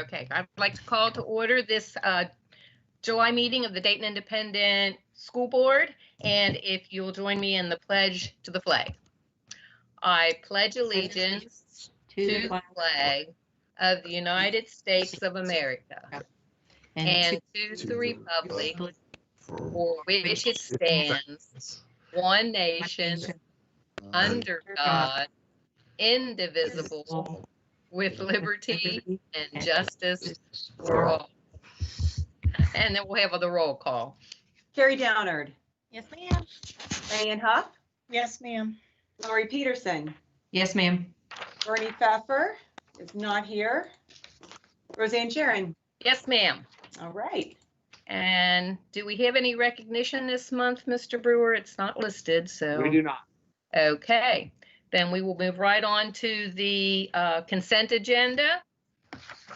Okay, I'd like to call to order this July meeting of the Dayton Independent School Board, and if you'll join me in the pledge to the flag. I pledge allegiance to the flag of the United States of America and to the republic for which it stands, one nation, under God, indivisible, with liberty and justice for all. And then we'll have the roll call. Carrie Downard. Yes, ma'am. Diane Huff. Yes, ma'am. Lori Peterson. Yes, ma'am. Bernie Pfeffer is not here. Roseanne Sharon. Yes, ma'am. All right. And do we have any recognition this month, Mr. Brewer? It's not listed, so. We do not. Okay, then we will move right on to the consent agenda.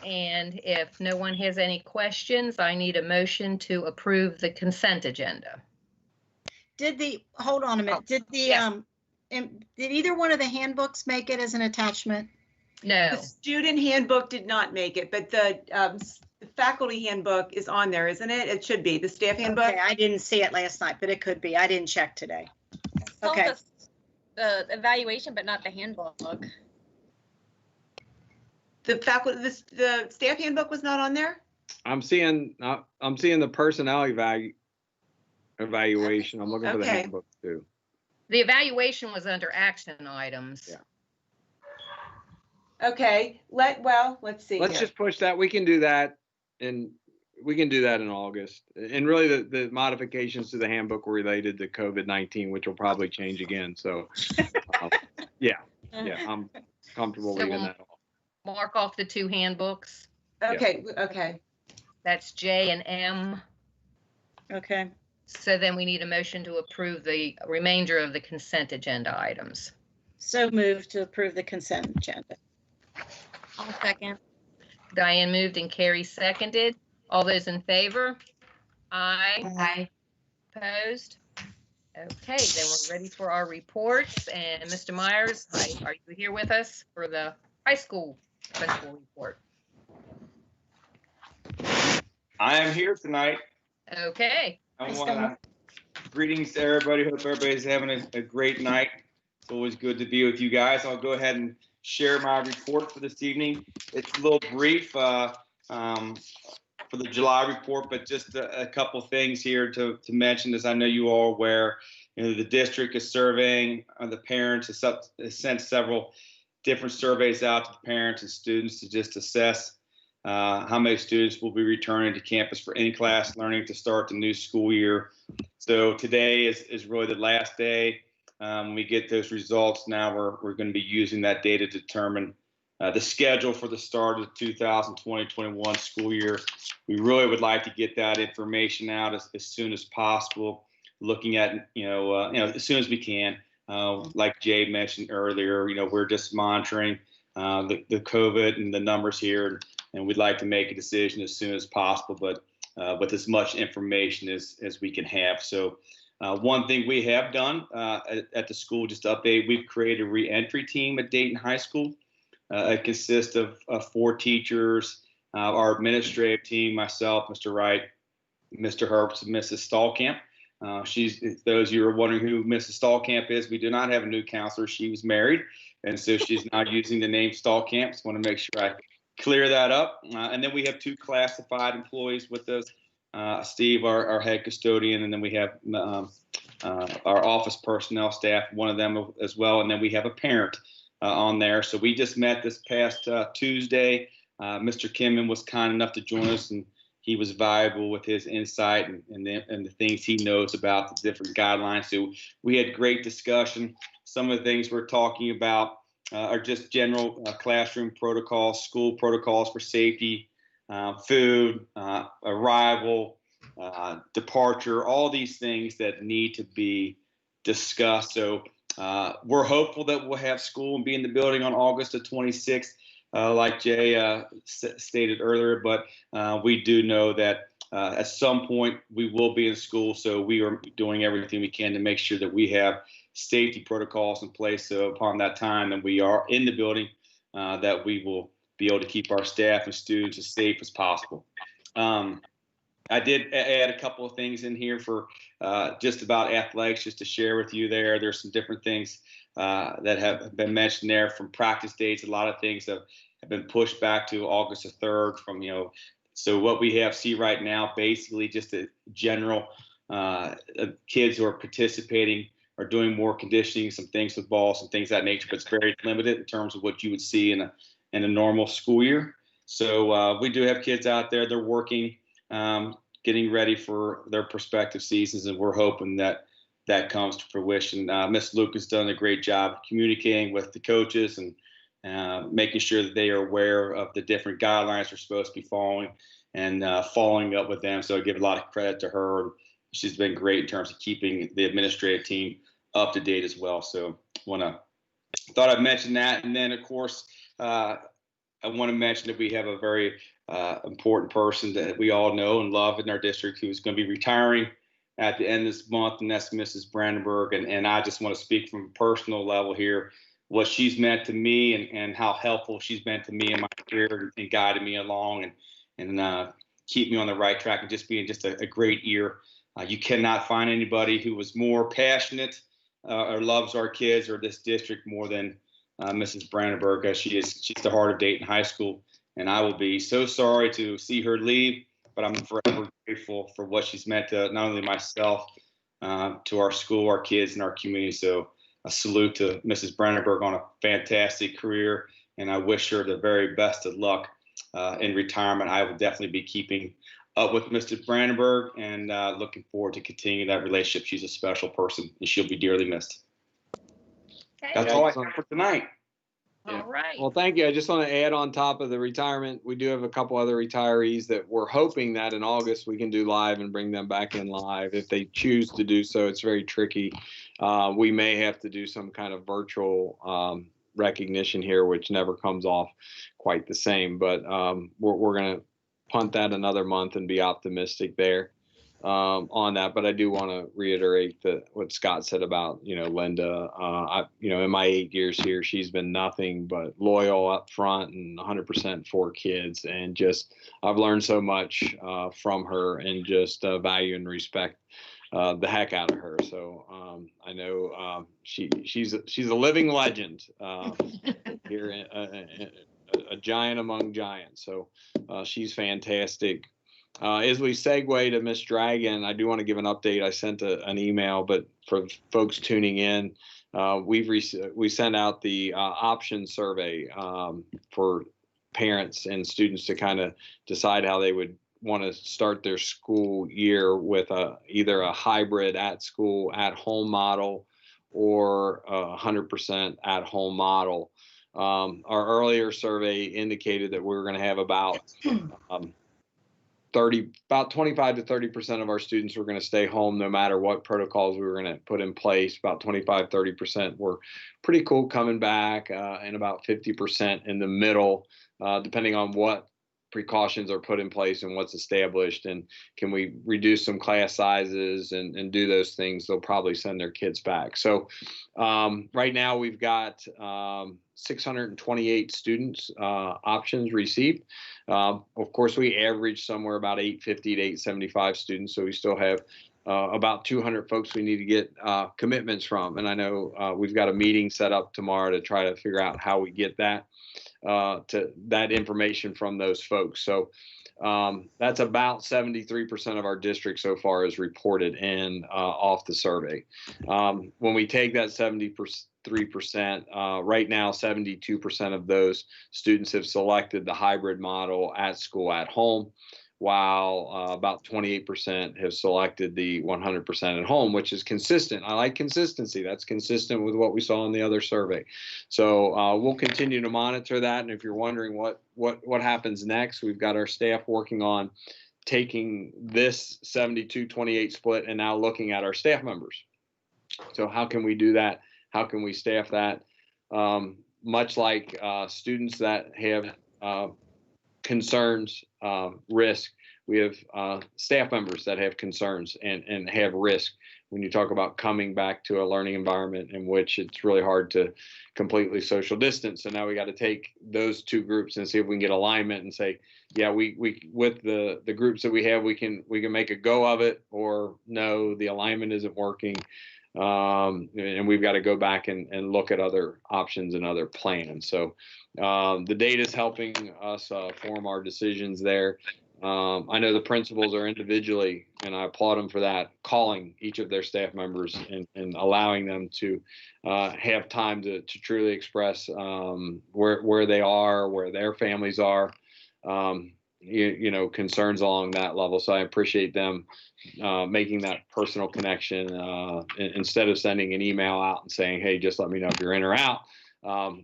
And if no one has any questions, I need a motion to approve the consent agenda. Hold on a minute, did yes. Um, did either one of the handbooks make it as an attachment? No. The student handbook did not make it, but the faculty handbook is on there, isn't it? It should be. The staff handbook. Okay, I didn't see it last night, but it could be. I didn't check today. Okay. The evaluation, but not the handbook. The faculty, the staff handbook was not on there? I'm seeing the personnel evaluation. I'm looking for the Okay. handbook too. The evaluation was under action items. Yeah. Okay, let's see. Let's here. just push that. We can do that in August. And really the modifications to the handbook were related to COVID-19, which will probably change again. So yeah, I'm comfortable So leaving that off. Mark off the two handbooks. Okay, okay. That's J and M. Okay. So then we need a motion to approve the remainder of the consent agenda items. So moved to approve the consent agenda. I'll second. Diane moved and Carrie seconded. All those in favor? Aye. Aye. Opposed? Okay, then we're ready for our reports. And Mr. Myers, are you here with us for the high school principal report? I am here tonight. Okay. Greetings to everybody. Hope everybody's having a great night. It's always good to be with you guys. I'll go ahead and share my report for this evening. It's a little brief for the July report, but just a couple things here to mention. As I know you all are aware, the district is surveying the parents. Has sent several different surveys out to the parents and students to just assess how many students will be returning to campus for in-class learning to start the new school year. So today is really the last day. When we get those results, now we're going to be using that data to determine the schedule for the start of the 2020-21 school year. We really would like to get that information out as soon as possible, looking at, as soon as we can. Like Jay mentioned earlier, we're just monitoring the COVID and the numbers here, and we'd like to make a decision as soon as possible, but with as much information as we can have. So one thing we have done at the school, just to update, we've created a reentry team at Dayton High School. It consists of 4 teachers, our administrative team, myself, Mr. Wright, Mr. Herbst, and Mrs. Stallkamp. Those of you are wondering who Mrs. Stallkamp is, we do not have a new counselor. She was married, and so she's not using the name Stallkamp. Just want to make sure I clear that up. And then we have 2 classified employees with us. Steve, our head custodian, and then we have our office personnel staff, one of them as well, and then we have a parent on there. So we just met this past Tuesday. Mr. Kimman was kind enough to join us, and he was valuable with his insight and the things he knows about the different guidelines. So we had great discussion. Some of the things we're talking about are just general classroom protocols, school protocols for safety, food, arrival, departure, all these things that need to be discussed. So we're hopeful that we'll have school and be in the building on August the 26th, like Jay stated earlier, but we do know that at some point we will be in school, so we are doing everything we can to make sure that we have safety protocols in place. So upon that time and we are in the building, that we will be able to keep our staff and students as safe as possible. I did add a couple of things in here for just about athletics, just to share with you there. There's some different things that have been mentioned there from practice dates. A lot of things have been pushed back to August the 3rd from, so what we see right now, basically just a general kids who are participating are doing more conditioning, some things with balls, some things of that nature, but it's very limited in terms of what you would see in a normal school year. So we do have kids out there, they're working, getting ready for their prospective seasons, and we're hoping that comes to fruition. Miss Luke has done a great job communicating with the coaches and making sure that they are aware of the different guidelines we're supposed to be following and following up with them. So I give a lot of credit to her. She's been great in terms of keeping the administrative team up to date as well. So thought I'd mention that. And then, of course, I want to mention that we have a very important person that we all know and love in our district who's going to be retiring at the end of this month, and that's Mrs. Brandenburg. And I just want to speak from a personal level here, what she's meant to me and how helpful she's been to me in my career and guided me along and keep me on the right track and just being just a great ear. You cannot find anybody who was more passionate or loves our kids or this district more than Mrs. Brandenburg. She's the heart of Dayton High School, and I will be so sorry to see her leave, but I'm forever grateful for what she's meant to not only myself, to our school, our kids, and our community. So a salute to Mrs. Brandenburg on a fantastic career, and I wish her the very best of luck in retirement. I will definitely be keeping up with Mr. Brandenburg and looking forward to continuing that relationship. She's a special person, and she'll be dearly missed. Okay. That's all I have for tonight. All right. Well, thank you. I just want to add on top of the retirement, we do have a couple other retirees that we're hoping that in August we can do live and bring them back in live. If they choose to do so, it's very tricky. We may have to do some kind of virtual recognition here, which never comes off quite the same. But we're going to punt that another month and be optimistic there on that. But I do want to reiterate what Scott said about, Linda. In my 8 years here, she's been nothing but loyal up front and 100% for kids. And just I've learned so much from her and just value and respect the heck out of her. So I know she's a living legend here, a giant among giants. So she's fantastic. As we segue to Miss Dragon, I do want to give an update. I sent an email, but for folks tuning in, we sent out the option survey for parents and students to kind of decide how they would want to start their school year with either a hybrid at school, at home model or 100% at home model. Our earlier survey indicated that we were going to have about 25 to 30% of our students were going to stay home no matter what protocols we were going to put in place. About 25, 30% were pretty cool coming back, and about 50% in the middle, depending on what precautions are put in place and what's established, and can we reduce some class sizes and do those things, they'll probably send their kids back. So right now we've got 628 students options received. Of course, we average somewhere about 850 to 875 students, so we still have about 200 folks we need to get commitments from. And I know we've got a meeting set up tomorrow to try to figure out how we get that information from those folks. So that's about 73% of our district so far is reported in off the survey. When we take that 73%, right now 72% of those students have selected the hybrid model at school, at home, while about 28% have selected the 100% at home, which is consistent. I like consistency. That's consistent with what we saw in the other survey. So we'll continue to monitor that. And if you're wondering what happens next, we've got our staff working on taking this 72-28 split and now looking at our staff members. So how can we do that? How can we staff that? Much like students that have concerns, risk, we have staff members that have concerns and have risk. when you talk about coming back to a learning environment in which it's really hard to completely social distance. So now we got to take those two groups and see if we can get alignment and say, yeah, we with the groups that we have, we can make a go of it, or no, the alignment isn't working. And we've got to go back and look at other options and other plans. So the data is helping us form our decisions there. I know the principals are individually, and I applaud them for that, calling each of their staff members and allowing them to have time to truly express where they are, where their families are, concerns along that level. So I appreciate them making that personal connection instead of sending an email out and saying, hey, just let me know if you're in or out.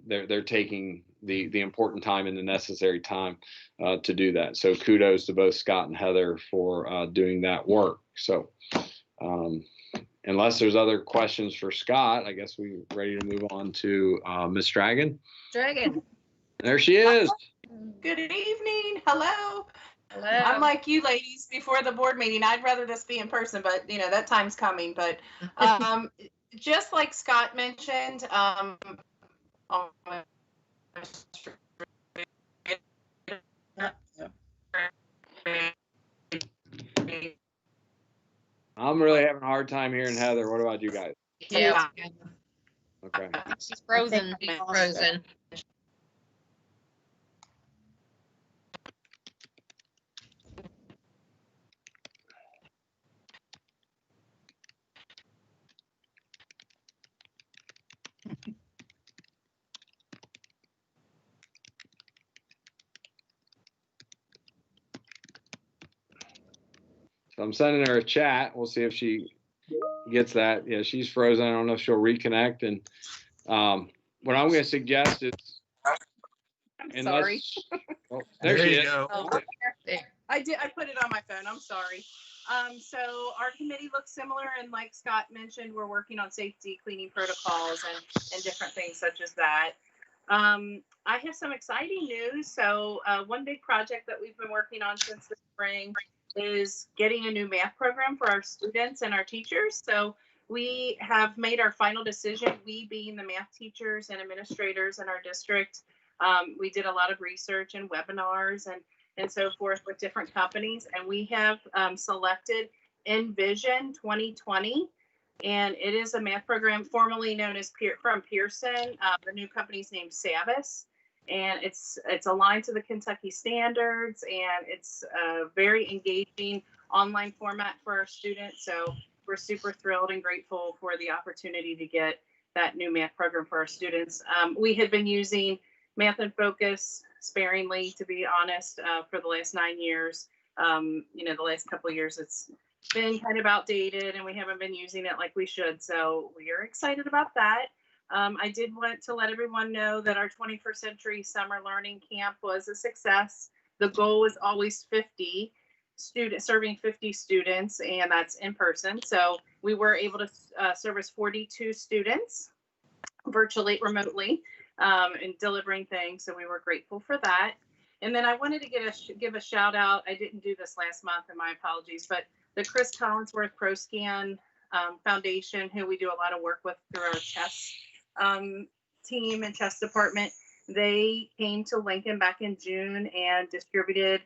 They're taking the important time and the necessary time to do that. So kudos to both Scott and Heather for doing that work. So unless there's other questions for Scott, I guess we're ready to move on to Miss Dragon. Dragon. There she is. Good evening. Hello. Hello. I'm like you ladies before the board meeting. I'd rather this be in person, but that time's coming. But just like Scott mentioned, I'm really having a hard time hearing Heather. What about you guys? Yeah, Okay. She's frozen. she's frozen. So I'm sending her a chat. We'll see if she gets that. Yeah, she's frozen. I don't know if she'll reconnect. And what I'm going to suggest is, sorry. Oh, there she is. Oh, I put it on my phone. I'm sorry. So our committee looks similar, and like Scott mentioned, we're working on safety cleaning protocols and different things such as that. I have some exciting news. So one big project that we've been working on since the spring is getting a new math program for our students and our teachers. So we have made our final decision, we being the math teachers and administrators in our district. We did a lot of research and webinars and so forth with different companies, and we have selected Envision 2020, and it is a math program formerly known as from Pearson. The new company's named Savvis, and it's aligned to the Kentucky standards, and it's a very engaging online format for our students. So we're super thrilled and grateful for the opportunity to get that new math program for our students. We had been using Math in Focus sparingly, to be honest, for the last 9 years. The last couple of years it's been kind of outdated and we haven't been using it like we should. So we are excited about that. I did want to let everyone know that our 21st Century Summer Learning Camp was a success. The goal was always 50 students, serving 50 students, and that's in person. So we were able to service 42 students virtually, remotely, and delivering things. So we were grateful for that. And then I wanted to give a shout out. I didn't do this last month, and my apologies, but the Chris Collinsworth ProScan Foundation, who we do a lot of work with through our chess team and chess department, they came to Lincoln back in June and distributed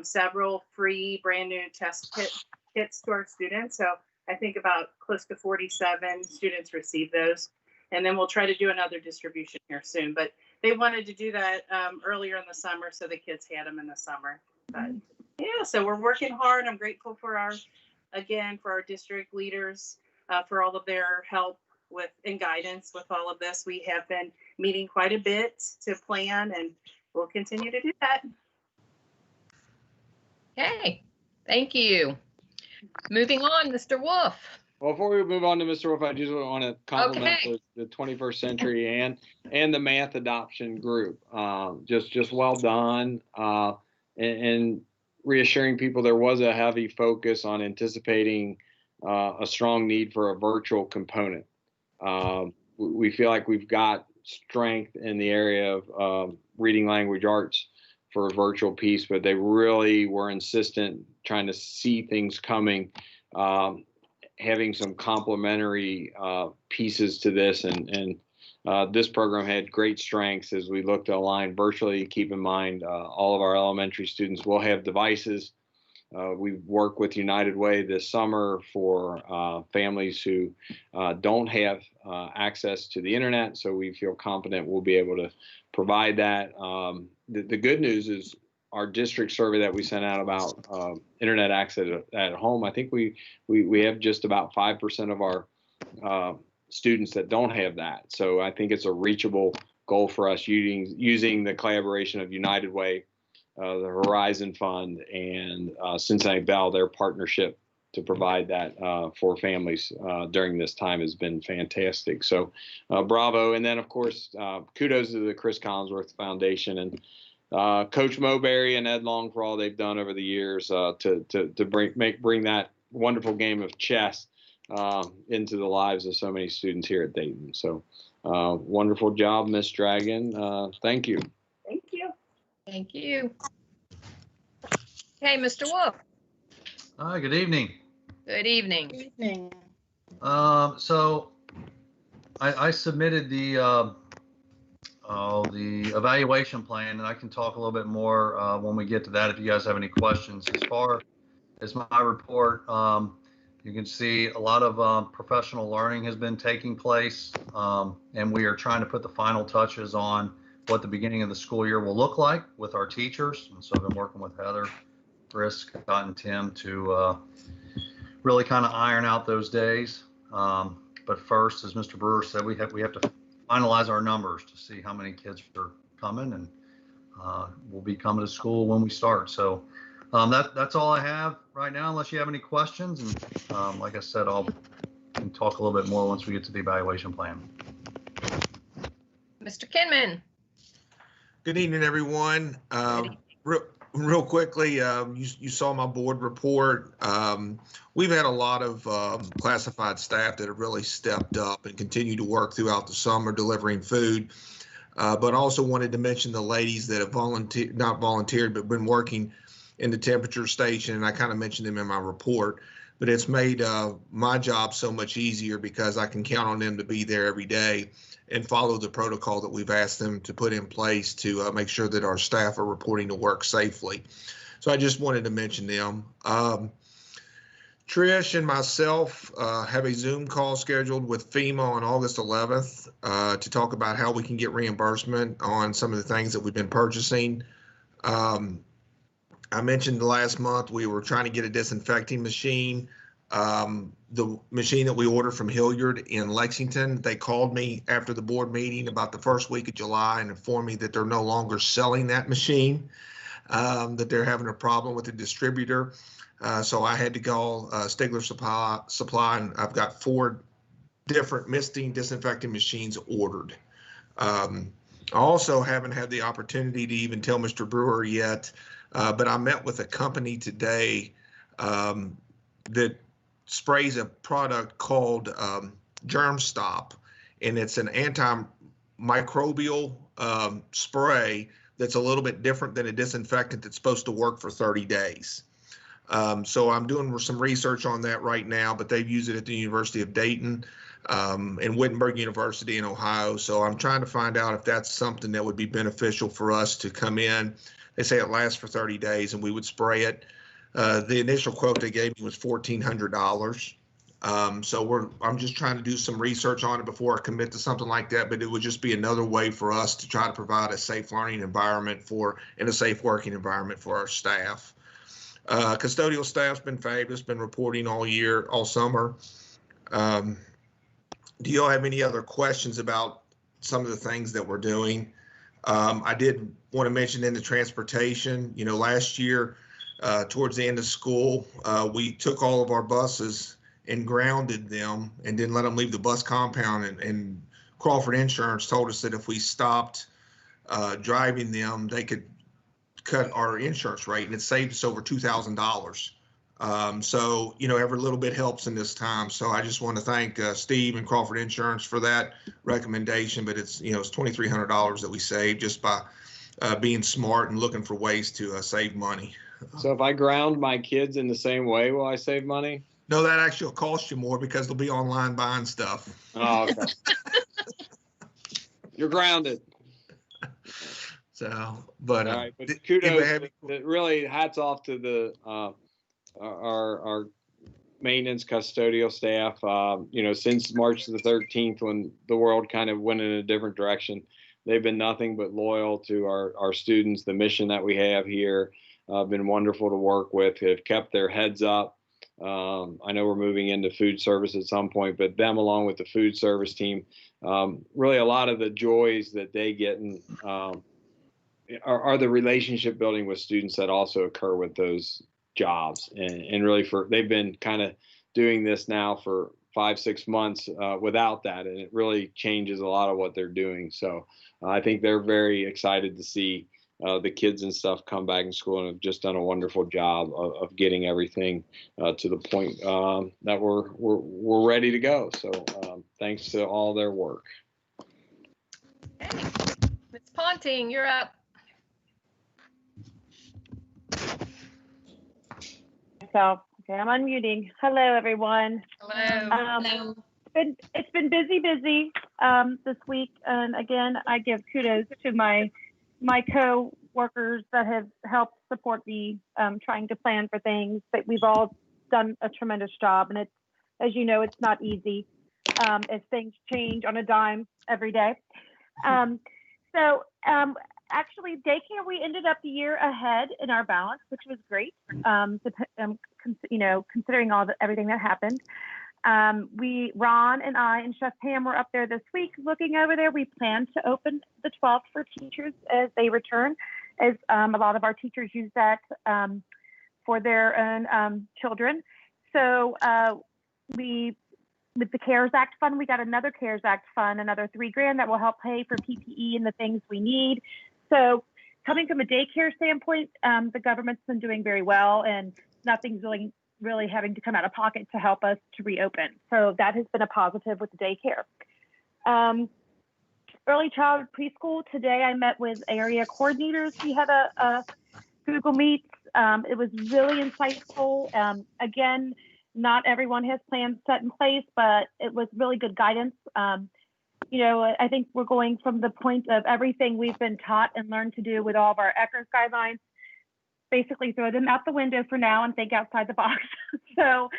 several free brand new chess kits to our students. So I think about close to 47 students received those. And then we'll try to do another distribution here soon. But they wanted to do that earlier in the summer, so the kids had them in the summer. But yeah, so we're working hard. I'm grateful for our district leaders for all of their help and guidance with all of this. We have been meeting quite a bit to plan, and we'll continue to do that. Okay, thank you. Moving on, Mr. Wolf. Well, before we move on to Mr. Wolf, I just want to compliment the 21st Century and the math adoption group. Just well done, and reassuring people there was a heavy focus on anticipating a strong need for a virtual component. We feel like we've got strength in the area of reading language arts for a virtual piece, but they really were insistent trying to see things coming. having some complementary pieces to this, and this program had great strengths as we looked to align virtually. Keep in mind, all of our elementary students will have devices. We've worked with United Way this summer for families who don't have access to the internet, so we feel confident we'll be able to provide that. The good news is our district survey that we sent out about internet access at home, I think we have just about 5% of our students that don't have that. So I think it's a reachable goal for us using the collaboration of United Way, the Horizon Fund, and Cincinnati Bell. Their partnership to provide that for families during this time has been fantastic. So bravo. And then, of course, kudos to the Chris Collinsworth Foundation and Coach Mowberry and Ed Long for all they've done over the years to bring that wonderful game of chess into the lives of so many students here at Dayton. So wonderful job, Miss Dragon. Thank you. Thank you. Thank you. Hey, Mr. Wolf. Hi, good evening. Good evening. Good evening. So I submitted the evaluation plan, and I can talk a little bit more when we get to that if you guys have any questions. As far as my report, you can see a lot of professional learning has been taking place, and we are trying to put the final touches on what the beginning of the school year will look like with our teachers. And so I've been working with Heather, Chris, Scott, and Tim to really kind of iron out those days. But first, as Mr. Brewer said, we have to finalize our numbers to see how many kids are coming, and will be coming to school when we start. So that's all I have right now, unless you have any questions. And like I said, can talk a little bit more once we get to the evaluation plan. Mr. Kinman. Good evening, everyone. Real quickly, you saw my board report. We've had a lot of classified staff that have really stepped up and continue to work throughout the summer delivering food. But also wanted to mention the ladies that have not volunteered, but been working in the temperature station. And I kind of mentioned them in my report, but it's made my job so much easier because I can count on them to be there every day and follow the protocol that we've asked them to put in place to make sure that our staff are reporting to work safely. So I just wanted to mention them. Trish and myself have a Zoom call scheduled with FEMA on August 11th to talk about how we can get reimbursement on some of the things that we've been purchasing. I mentioned last month we were trying to get a disinfecting machine. The machine that we ordered from Hilliard in Lexington, they called me after the board meeting about the first week of July and informed me that they're no longer selling that machine, that they're having a problem with the distributor. So I had to call Stigler Supply, and I've got 4 different misting disinfecting machines ordered. I also haven't had the opportunity to even tell Mr. Brewer yet, but I met with a company today that sprays a product called Germ Stop, and it's an antimicrobial spray that's a little bit different than a disinfectant that's supposed to work for 30 days. So I'm doing some research on that right now, but they've used it at the University of Dayton and Wittenberg University in Ohio. So I'm trying to find out if that's something that would be beneficial for us to come in. They say it lasts for 30 days and we would spray it. The initial quote they gave me was $1,400. So I'm just trying to do some research on it before I commit to something like that, but it would just be another way for us to try to provide a safe learning environment and a safe working environment for our staff. Custodial staff's been fabulous, been reporting all year, all summer. Do you all have any other questions about some of the things that we're doing? I did want to mention in the transportation, last year, towards the end of school, we took all of our buses and grounded them and didn't let them leave the bus compound. And Crawford Insurance told us that if we stopped driving them, they could cut our insurance rate, and it saved us over $2,000. So, every little bit helps in this time. So I just want to thank Steve and Crawford Insurance for that recommendation. But it's $2,300 that we saved just by being smart and looking for ways to save money. So if I ground my kids in the same way, will I save money? No, that actually will cost you more because they'll be online buying stuff. Oh, okay. You're grounded. So, but, All right, but anybody kudos. have Really, hats off to the our maintenance custodial staff. You know, since March the 13th, when the world kind of went in a different direction, they've been nothing but loyal to our students, the mission that we have here. Been wonderful to work with. Have kept their heads up. I know we're moving into food service at some point, but them along with the food service team, really a lot of the joys that they get and are the relationship building with students that also occur with those jobs. And really they've been kind of doing this now for 5-6 months without that. And it really changes a lot of what they're doing. So I think they're very excited to see the kids and stuff come back in school and have just done a wonderful job of getting everything to the point that we're ready to go. So thanks to all their work. Okay. Ms. Ponting, you're up. So, okay, I'm unmuting. Hello, everyone. Hello. It's been busy this week, and again, I give kudos to my co-workers that have helped support me trying to plan for things. That we've all done a tremendous job, and it's, as you know, it's not easy as things change on a dime every day. Actually, daycare, we ended up the year ahead in our balance, which was great. Considering everything that happened. Ron and I and Chef Pam were up there this week looking over there. We plan to open the 12th for teachers as they return, as a lot of our teachers use that for their own children. So with the CARES Act fund, we got another CARES Act fund, another $3,000 that will help pay for PPE and the things we need. So coming from a daycare standpoint, the government's been doing very well, and nothing's really having to come out of pocket to help us to reopen. So that has been a positive with the daycare. Early child preschool, today I met with area coordinators. We had a Google Meet. It was really insightful. Again, not everyone has plans set in place, but it was really good guidance. I think we're going from the point of everything we've been taught and learned to do with all of our ECHRS guidelines, basically throw them out the window for now and think outside the box. So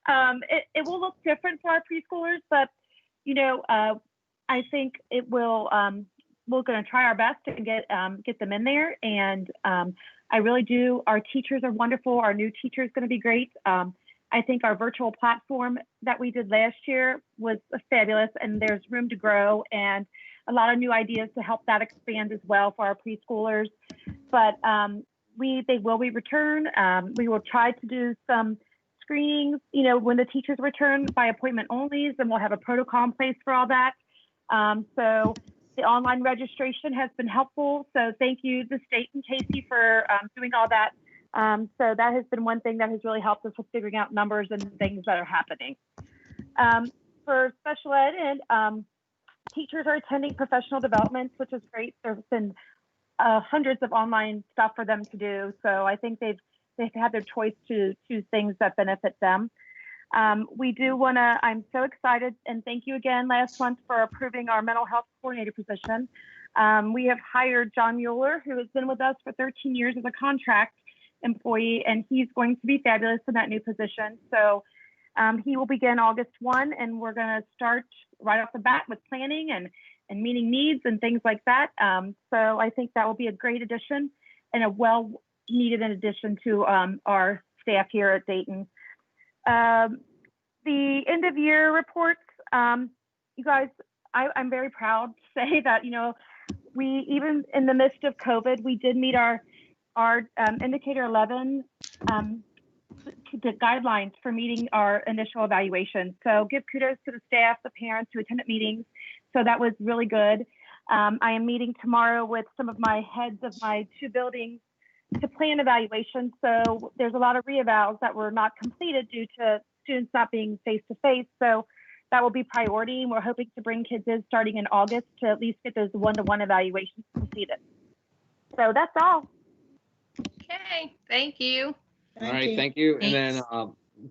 it will look different for our preschoolers, but I think it will. We're going to try our best to get them in there, and I really do. Our teachers are wonderful. Our new teacher is going to be great. I think our virtual platform that we did last year was fabulous, and there's room to grow and a lot of new ideas to help that expand as well for our preschoolers. But they will return. We will try to do some screenings, when the teachers return by appointment only, and we'll have a protocol in place for all that. So the online registration has been helpful. So thank you, the state and Casey, for doing all that. So that has been one thing that has really helped us with figuring out numbers and things that are happening. For special ed, and teachers are attending professional developments, which is great. There's been hundreds of online stuff for them to do. So I think they've had their choice to choose things that benefit them. We do want to, I'm so excited, and thank you again last month for approving our mental health coordinator position. We have hired John Mueller, who has been with us for 13 years as a contract employee, and he's going to be fabulous in that new position. So he will begin August 1, and we're going to start right off the bat with planning and meeting needs and things like that. So I think that will be a great addition and a well-needed addition to our staff here at Dayton. The end of year reports, you guys, I'm very proud to say that, we, even in the midst of COVID, we did meet our indicator 11 the guidelines for meeting our initial evaluation. So give kudos to the staff, the parents who attended meetings. So that was really good. I am meeting tomorrow with some of my heads of my 2 buildings to plan evaluation. So there's a lot of reevals that were not completed due to students not being face-to-face. So that will be priority. And we're hoping to bring kids in starting in August to at least get those one-to-one evaluations completed. So that's all. Okay, thank you. All right, thank you. And then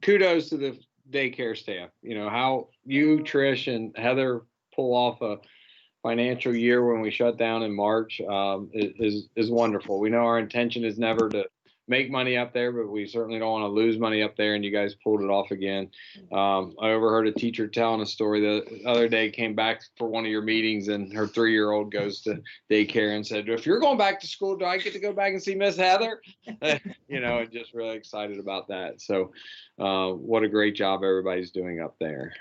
kudos to the daycare staff. How you, Trish, and Heather pull off a financial year when we shut down in March is wonderful. We know our intention is never to make money up there, but we certainly don't want to lose money up there, and you guys pulled it off again. I overheard a teacher telling a story the other day, came back for one of your meetings, and her 3-year-old goes to daycare and said, if you're going back to school, do I get to go back and see Miss Heather? And just really excited about that. So what a great job everybody's doing up there.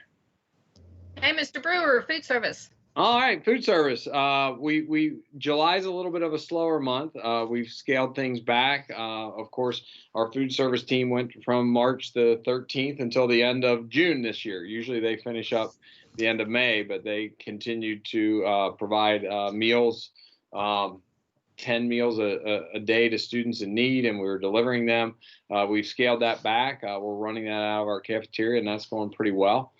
Hey, Mr. Brewer, food service. All right, food service. July's a little bit of a slower month. We've scaled things back. Of course, our food service team went from March the 13th until the end of June this year. Usually they finish up the end of May, but they continue to provide meals, 10 meals a day to students in need, and we're delivering them. We've scaled that back. We're running that out of our cafeteria, and that's going pretty well.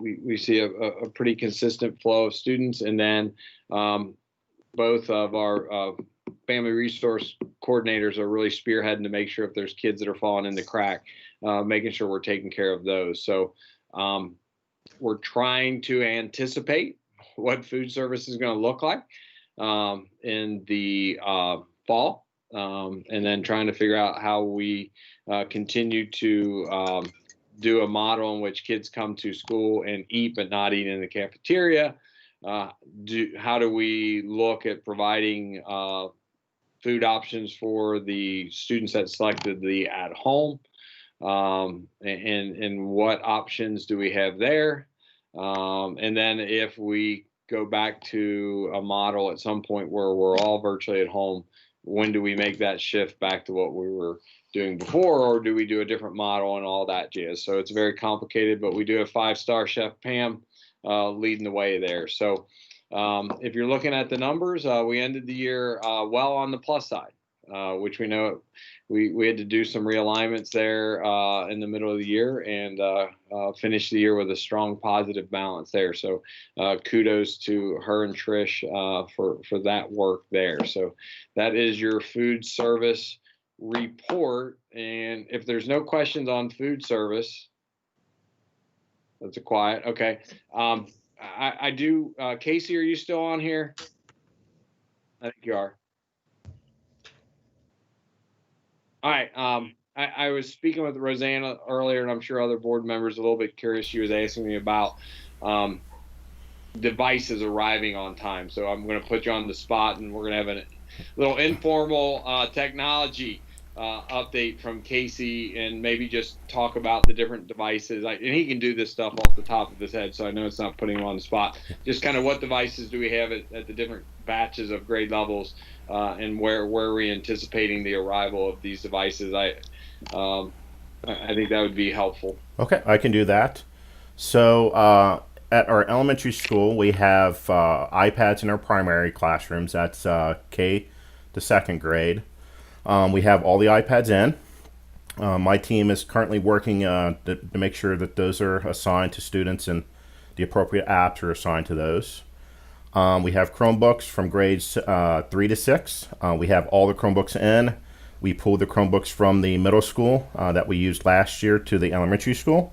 We see a pretty consistent flow of students, and then both of our family resource coordinators are really spearheading to make sure if there's kids that are falling in the crack, making sure we're taking care of those. So we're trying to anticipate what food service is going to look like in the fall, and then trying to figure out how we continue to do a model in which kids come to school and eat, but not eat in the cafeteria. How do we look at providing food options for the students that selected the at home? And what options do we have there? And then if we go back to a model at some point where we're all virtually at home, when do we make that shift back to what we were doing before, or do we do a different model and all that jazz? So it's very complicated, but we do have 5-star Chef Pam leading the way there. So if you're looking at the numbers, we ended the year well on the plus side, which we know we had to do some realignments there in the middle of the year, and finish the year with a strong positive balance there. So kudos to her and Trish for that work there. So that is your food service report. And if there's no questions on food service, that's a quiet. Okay. I do. Casey, are you still on here? I think you are. All right. I was speaking with Rosanna earlier, and I'm sure other board members are a little bit curious. She was asking me about devices arriving on time. So I'm going to put you on the spot, and we're going to have a little informal technology update from Casey, and maybe just talk about the different devices. And he can do this stuff off the top of his head, so I know it's not putting him on the spot. Just kind of what devices do we have at the different batches of grade levels, and where are we anticipating the arrival of these devices? I think that would be helpful. Okay, I can do that. So at our elementary school, we have iPads in our primary classrooms. That's K to 2nd grade. We have all the iPads in. My team is currently working to make sure that those are assigned to students and the appropriate apps are assigned to those. We have Chromebooks from grades 3 to 6. We have all the Chromebooks in. We pulled the Chromebooks from the middle school that we used last year to the elementary school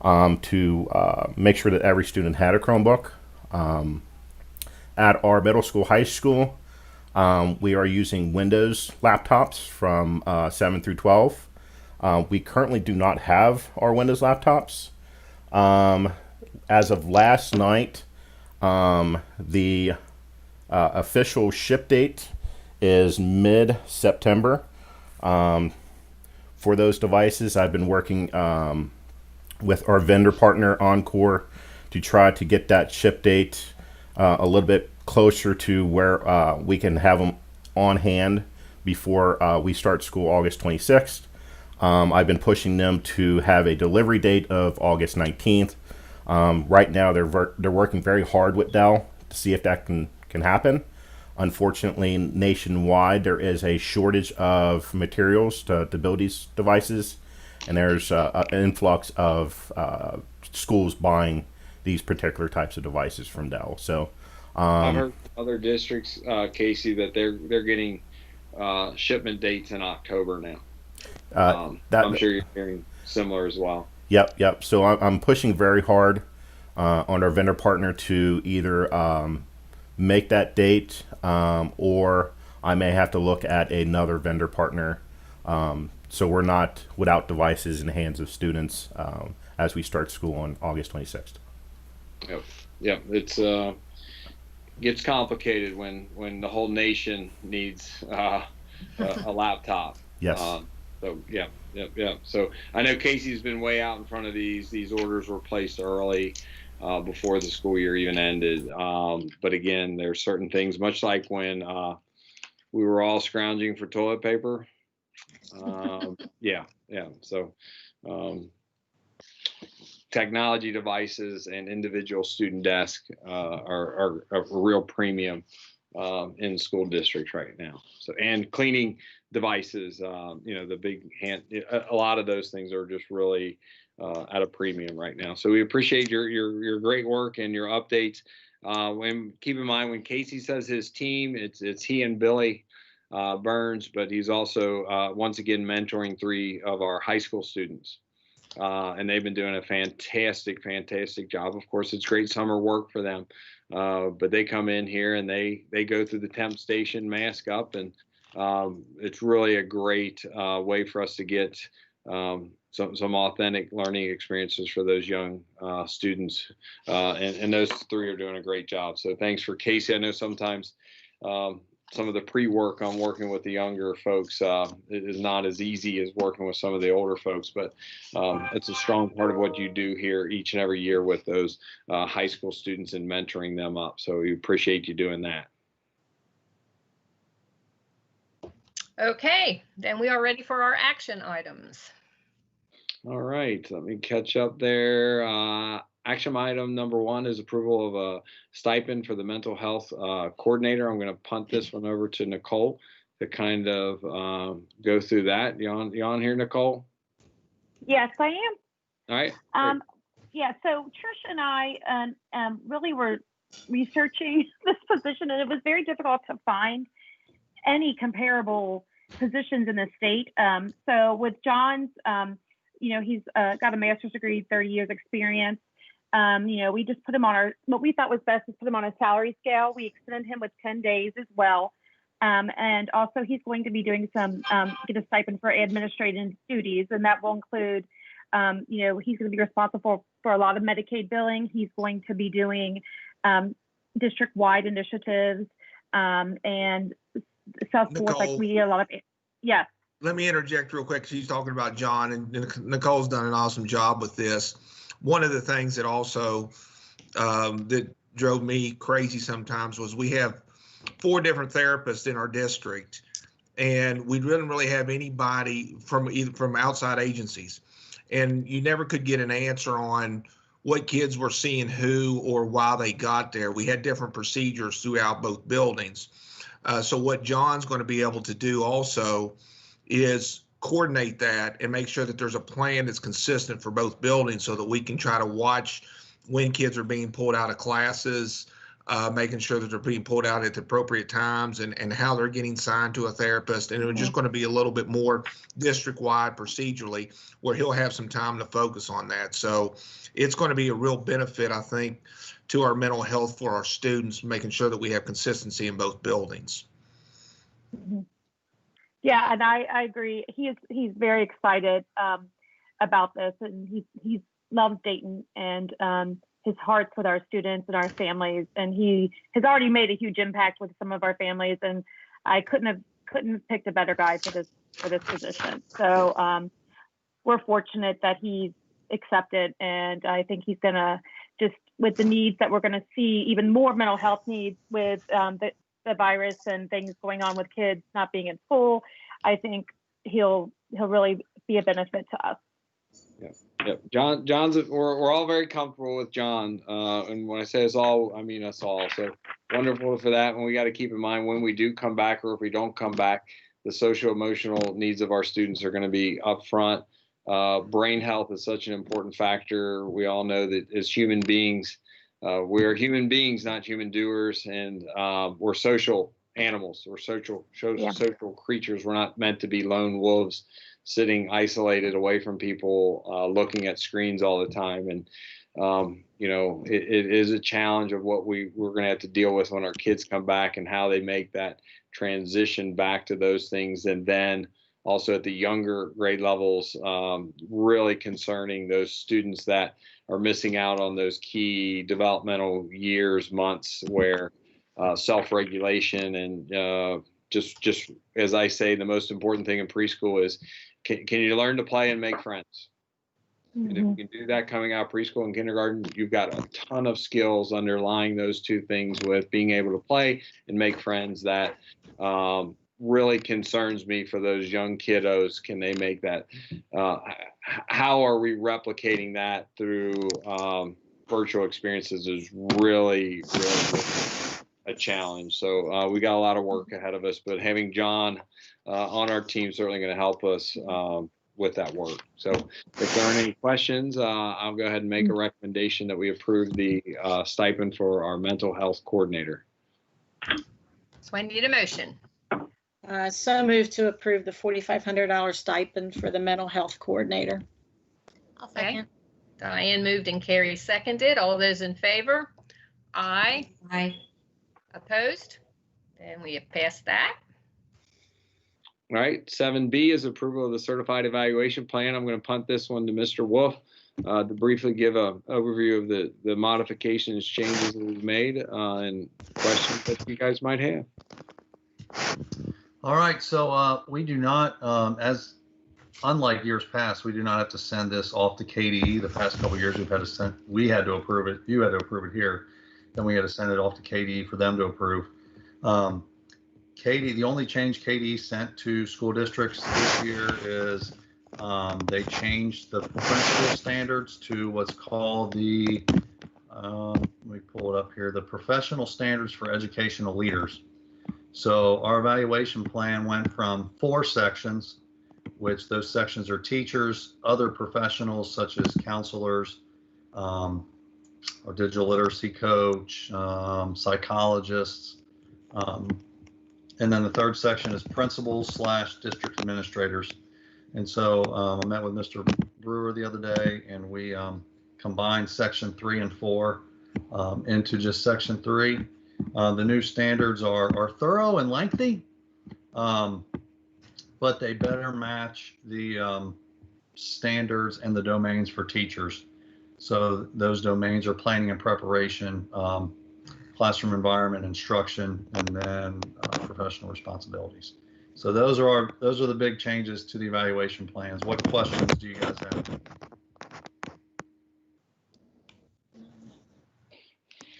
to make sure that every student had a Chromebook. At our middle school, high school, we are using Windows laptops from 7 through 12. We currently do not have our Windows laptops. As of last night, the official ship date is mid-September. For those devices, I've been working with our vendor partner, Encore, to try to get that ship date a little bit closer to where we can have them on hand before we start school August 26th. I've been pushing them to have a delivery date of August 19th. Right now, they're working very hard with Dell to see if that can happen. Unfortunately, nationwide, there is a shortage of materials to build these devices, and there's an influx of schools buying these particular types of devices from Dell. So I've heard other districts, Casey, that they're getting shipment dates in October now. I'm sure you're hearing similar as well. Yep. So I'm pushing very hard on our vendor partner to either make that date, or I may have to look at another vendor partner, so we're not without devices in the hands of students as we start school on August 26th. Yep. It's gets complicated when the whole nation needs a laptop. Yes. So yeah. So I know Casey's been way out in front of these. These orders were placed early, before the school year even ended. But again, there are certain things, much like when we were all scrounging for toilet paper. Yeah. So technology devices and individual student desks are a real premium in school districts right now. So, and cleaning devices, the big hand, a lot of those things are just really at a premium right now. So we appreciate your great work and your updates. And keep in mind, when Casey says his team, it's he and Billy Burns, but he's also once again mentoring 3 of our high school students. And they've been doing a fantastic job. Of course, it's great summer work for them. But they come in here and they go through the temp station, mask up, and it's really a great way for us to get some authentic learning experiences for those young students. And those 3 are doing a great job. So thanks for Casey. I know sometimes some of the pre-work on working with the younger folks is not as easy as working with some of the older folks, but it's a strong part of what you do here each and every year with those high school students and mentoring them up. So we appreciate you doing that. Okay, then we are ready for our action items. All right, let me catch up there. Action item number 1 is approval of a stipend for the mental health coordinator. I'm going to punt this one over to Nicole to kind of go through that. You on here, Nicole? Yes, I am. All right. Yeah, so Trish and I really were researching this position, and it was very difficult to find any comparable positions in the state. So with John's, he's got a master's degree, 30 years experience. We just put him on what we thought was best is put him on a salary scale. We extended him with 10 days as well. And also he's going to be doing get a stipend for administrative duties. And that will include, he's going to be responsible for a lot of Medicaid billing. He's going to be doing district-wide initiatives and stuff forth, like we a lot of, yes. Let me interject real quick. She's talking about John, and Nicole's done an awesome job with this. One of the things that also that drove me crazy sometimes was we have 4 different therapists in our district, and we didn't really have anybody from outside agencies, and you never could get an answer on what kids were seeing who or why they got there. We had different procedures throughout both buildings. So what John's going to be able to do also is coordinate that and make sure that there's a plan that's consistent for both buildings so that we can try to watch when kids are being pulled out of classes, making sure that they're being pulled out at the appropriate times and how they're getting signed to a therapist. And it's just going to be a little bit more district-wide procedurally where he'll have some time to focus on that. So it's going to be a real benefit, I think, to our mental health for our students, making sure that we have consistency in both buildings. Mm-hmm. Yeah, and I agree. He's very excited about this, and he loves Dayton, and his heart's with our students and our families, and he has already made a huge impact with some of our families. And I couldn't have picked a better guy for this position. So we're fortunate that he's accepted, and I think he's gonna just with the needs that we're gonna see, even more mental health needs with the virus and things going on with kids not being in school. I think he'll really be a benefit to us. Yeah. John's. We're all very comfortable with John, and when I say us all, I mean us all. So wonderful for that. And we got to keep in mind when we do come back, or if we don't come back, the social emotional needs of our students are going to be up front. Brain health is such an important factor. We all know that as human beings, we're human beings, not human doers, and we're social animals. We're social creatures. We're not meant to be lone wolves. sitting isolated away from people, looking at screens all the time. And, it is a challenge of what we're going to have to deal with when our kids come back and how they make that transition back to those things. And then also at the younger grade levels, really concerning those students that are missing out on those key developmental years, months where self-regulation and just as I say, the most important thing in preschool is can you learn to play and make friends? And if you can do that coming out of preschool and kindergarten, you've got a ton of skills underlying those two things with being able to play and make friends that really concerns me for those young kiddos. Can they make that? How are we replicating that through virtual experiences is really a challenge. So we got a lot of work ahead of us, but having John on our team is certainly going to help us with that work. So if there aren't any questions, I'll go ahead and make a recommendation that we approve the stipend for our mental health coordinator. So I need a motion. So moved to approve the $4,500 stipend for the mental health coordinator. I'll Okay. second. Diane moved and Carrie seconded. All those in favor? Aye. Aye. Opposed? And we have passed that. All right, 7B is approval of the certified evaluation plan. I'm going to punt this one to Mr. Wolf to briefly give an overview of the modifications, changes that we've made, and questions that you guys might have. All right, so we do not, unlike years past, we do not have to send this off to KDE. The past couple of years we had to approve it. You had to approve it here. Then we had to send it off to KDE for them to approve. The only change KDE sent to school districts this year is they changed the principal standards to what's called the, let me pull it up here, the professional standards for educational leaders. So our evaluation plan went from 4 sections, which those sections are teachers, other professionals such as counselors, or digital literacy coach, psychologists, and then the 3rd section is principals / district administrators. And so I met with Mr. Brewer the other day, and we combined section 3 and 4 into just section 3. The new standards are thorough and lengthy, but they better match the standards and the domains for teachers. So those domains are planning and preparation, classroom environment, instruction, and then professional responsibilities. So those are the big changes to the evaluation plans. What questions do you guys have?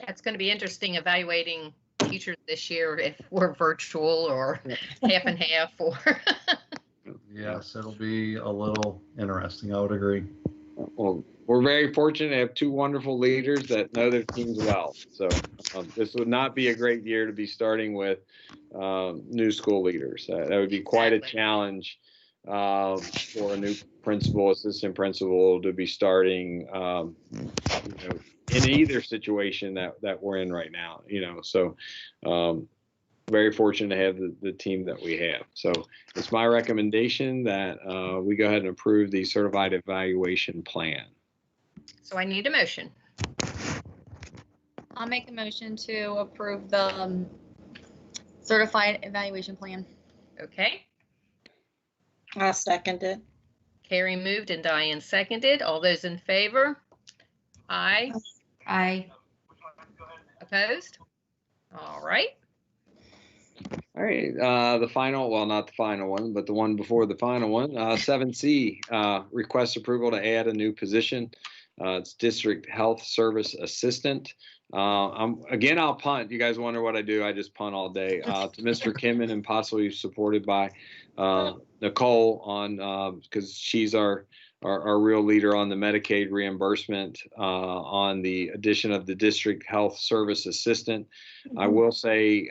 It's going to be interesting evaluating teachers this year if we're virtual or half and half or. Yes, it'll be a little interesting. I would agree. Well, we're very fortunate to have 2 wonderful leaders that know their teams well. So this would not be a great year to be starting with new school leaders. That would be quite a challenge for a new principal, assistant principal to be starting, in either situation that we're in right now. So very fortunate to have the team that we have. So it's my recommendation that we go ahead and approve the certified evaluation plan. So I need a motion. I'll make a motion to approve the certified evaluation plan. Okay. I'll second it. Carrie moved and Diane seconded. All those in favor? Aye. Aye. Opposed? All right. All right, the final, well, not the final one, but the one before the final one, 7C, request approval to add a new position. It's District Health Service Assistant. Again, I'll punt. You guys wonder what I do. I just punt all day to Mr. Kinman and possibly supported by Nicole on, because she's our real leader on the Medicaid reimbursement on the addition of the District Health Service Assistant. I will say,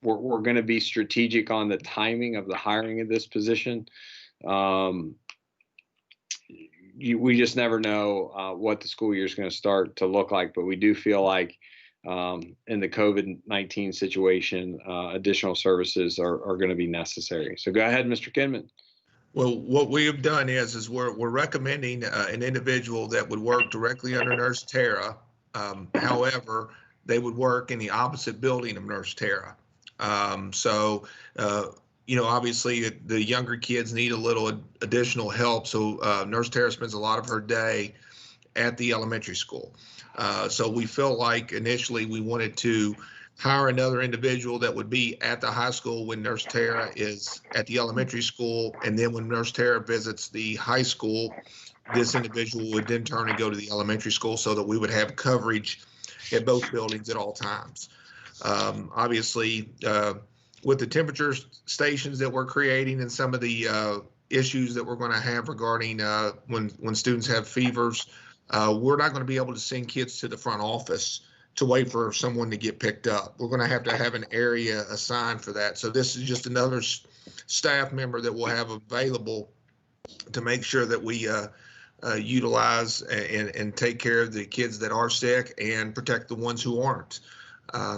we're going to be strategic on the timing of the hiring of this position. We just never know what the school year is going to start to look like, but we do feel like in the COVID-19 situation, additional services are going to be necessary. So go ahead, Mr. Kinman. Well, what we have done is we're recommending an individual that would work directly under Nurse Tara. However, they would work in the opposite building of Nurse Tara. Obviously the younger kids need a little additional help. So Nurse Tara spends a lot of her day at the elementary school. So we felt like initially we wanted to hire another individual that would be at the high school when Nurse Tara is at the elementary school. And then when Nurse Tara visits the high school, this individual would then turn and go to the elementary school so that we would have coverage at both buildings at all times. Obviously, with the temperature stations that we're creating and some of the issues that we're going to have regarding when students have fevers, we're not going to be able to send kids to the front office to wait for someone to get picked up. We're going to have an area assigned for that. So this is just another staff member that we'll have available to make sure that we utilize and take care of the kids that are sick and protect the ones who aren't.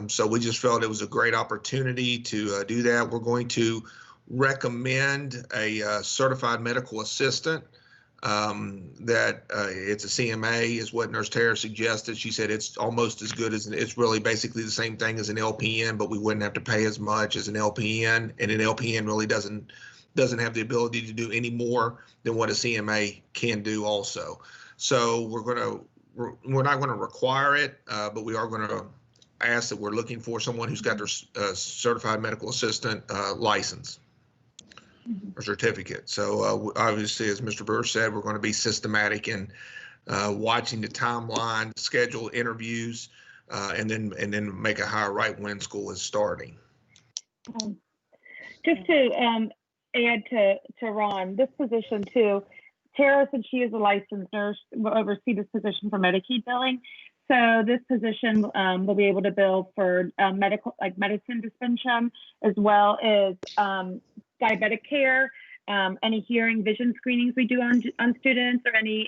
So we just felt it was a great opportunity to do that. We're going to recommend a certified medical assistant. That it's a CMA is what Nurse Tara suggested. She said it's almost as good as it's really basically the same thing as an LPN, but we wouldn't have to pay as much as an LPN, and an LPN really doesn't have the ability to do any more than what a CMA can do also. So we're not going to require it, but we are going to ask that we're looking for someone who's got their certified medical assistant license or certificate. So obviously, as Mr. Burr said, we're going to be systematic in watching the timeline, schedule interviews, and then make a hire right when school is starting. Just to add to Ron, this position too, Tara, since she is a licensed nurse, will oversee this position for Medicaid billing. So this position will be able to bill for medicine dispensation, as well as diabetic care, any hearing vision screenings we do on students, or any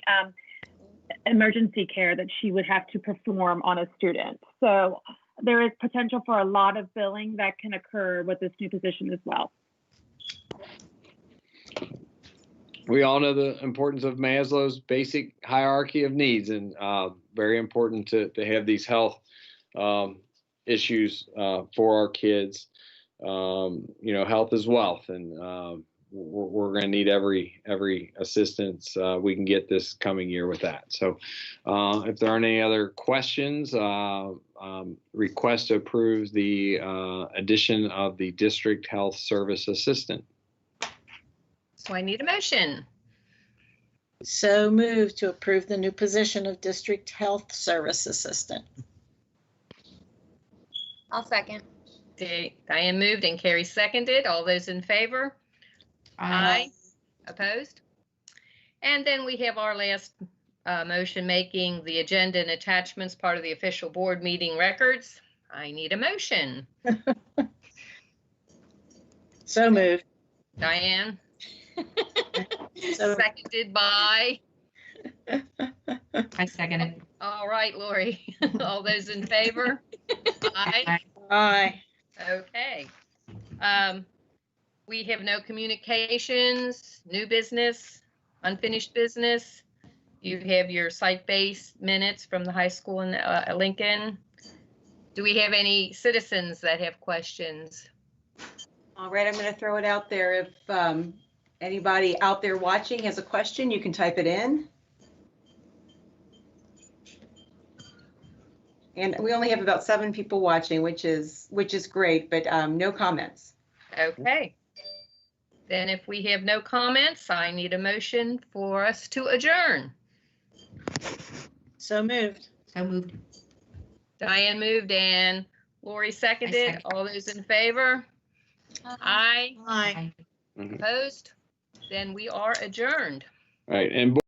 emergency care that she would have to perform on a student. So there is potential for a lot of billing that can occur with this new position as well. We all know the importance of Maslow's basic hierarchy of needs, and very important to have these health issues for our kids. Health is wealth, and we're going to need every assistance we can get this coming year with that. So if there aren't any other questions, request to approve the addition of the district health service assistant. So I need a motion. So moved to approve the new position of district health service assistant. I'll second. Diane moved and Carrie seconded. All those in favor? Aye. Opposed? And then we have our last motion, making the agenda and attachments part of the official board meeting records. I need a motion. So moved. Diane? So Seconded by? I second it. All right, Lori. All those in favor? Aye. aye. Okay. We have no communications, new business, unfinished business. You have your site-based minutes from the high school in Lincoln. Do we have any citizens that have questions? All right, I'm going to throw it out there. If anybody out there watching has a question, you can type it in. And we only have about 7 people watching, which is great, but no comments. Okay. Then if we have no comments, I need a motion for us to adjourn. So moved. So moved. Diane moved and Lori seconded. second. All those in favor? Aye. Aye. Opposed? Then we are adjourned. Right, and